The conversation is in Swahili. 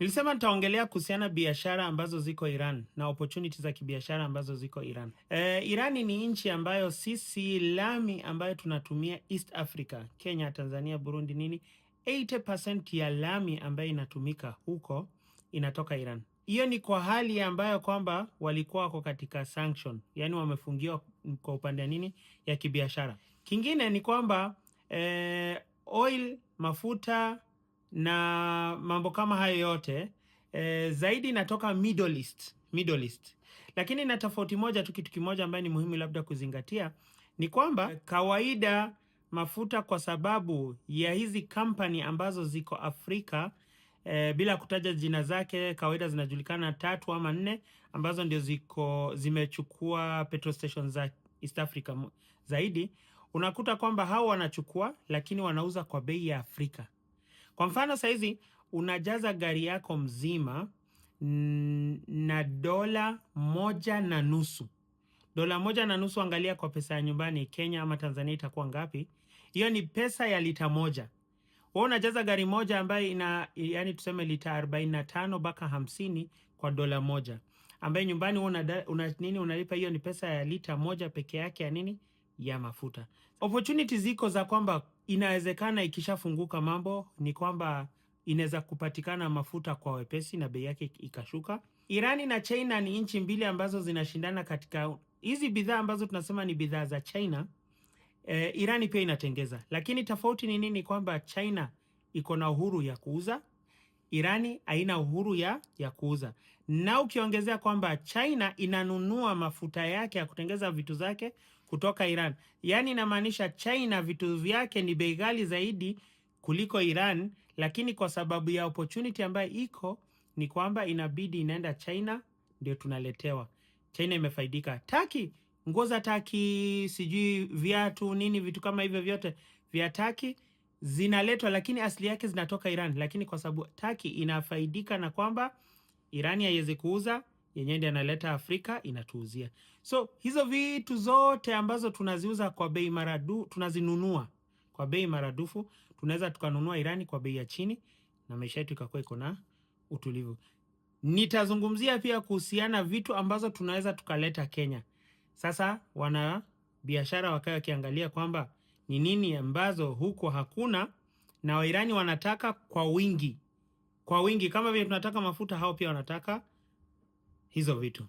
Nilisema nitaongelea kuhusiana biashara ambazo ziko Iran na opportunities za kibiashara ambazo ziko Iran. Iran ni nchi ambayo sisi lami ambayo tunatumia East Africa, Kenya, Tanzania, Burundi nini, 80% ya lami ambayo inatumika huko inatoka Iran. Hiyo ni kwa hali ambayo kwamba walikuwa wako katika sanction, yani wamefungiwa kwa upande nini ya kibiashara. Kingine ni kwamba oil, mafuta na mambo kama hayo yote zaidi inatoka Middle East. Lakini na tofauti moja tu, kitu kimoja ambayo ni muhimu labda kuzingatia ni kwamba kawaida mafuta, kwa sababu ya hizi company ambazo ziko Afrika bila kutaja jina zake, kawaida zinajulikana 3 ama 4 ambazo ndio zimechukua petrol stations za East Africa zaidi. Unakuta kwamba hao wanachukua lakini wanauza kwa bei ya Afrika. Kwa mfano saizi unajaza gari yako mzima na $1.50. $1.50, angalia kwa pesa ya nyumbani Kenya ama Tanzania itakuwa ngapi? Hiyo ni pesa ya lita moja. Wewe unajaza gari moja ambayo yani tuseme lita 45 mpaka 50 kwa $1, ambaye nyumbani unalipa hiyo ni pesa ya lita moja peke yake ya nini? Ya mafuta. Opportunities ziko za kwamba inawezekana ikishafunguka mambo ni kwamba inaweza kupatikana mafuta kwa wepesi na bei yake ikashuka. Irani na China ni nchi mbili ambazo zinashindana katika hizi bidhaa ambazo tunasema ni bidhaa za China. Irani pia inatengeza, lakini tofauti ni nini? Kwamba China iko na uhuru ya kuuza, Irani haina uhuru ya kuuza. Na ukiongezea kwamba China inanunua mafuta yake ya kutengeza vitu zake kutoka Iran. Yani inamaanisha China vitu vyake ni bei ghali zaidi kuliko Iran, lakini kwa sababu ya opportunity ambayo iko ni kwamba inabidi inaenda China ndio tunaletewa. China imefaidika. Turkey, nguo za Turkey, sijui viatu nini, vitu kama hivyo vyote vya Turkey zinaletwa, lakini asili yake zinatoka Iran. Lakini kwa sababu Turkey inafaidika na kwamba Irani haiwezi kuuza, yenyewe ndiye analeta Afrika inatuuzia. So hizo vitu zote ambazo tunaziuza kwa bei maradufu, tunazinunua kwa bei maradufu, tunaweza tukanunua Irani kwa bei ya chini na maisha yetu ikakuwa iko na utulivu. Nitazungumzia pia kuhusiana vitu ambazo tunaweza tukaleta Kenya. Sasa wana biashara wakawa wakiangalia kwamba ni nini ambazo huko hakuna na Wairani wanataka kwa wingi. Kwa wingi kama vile tunataka mafuta, hao pia wanataka hizo vitu.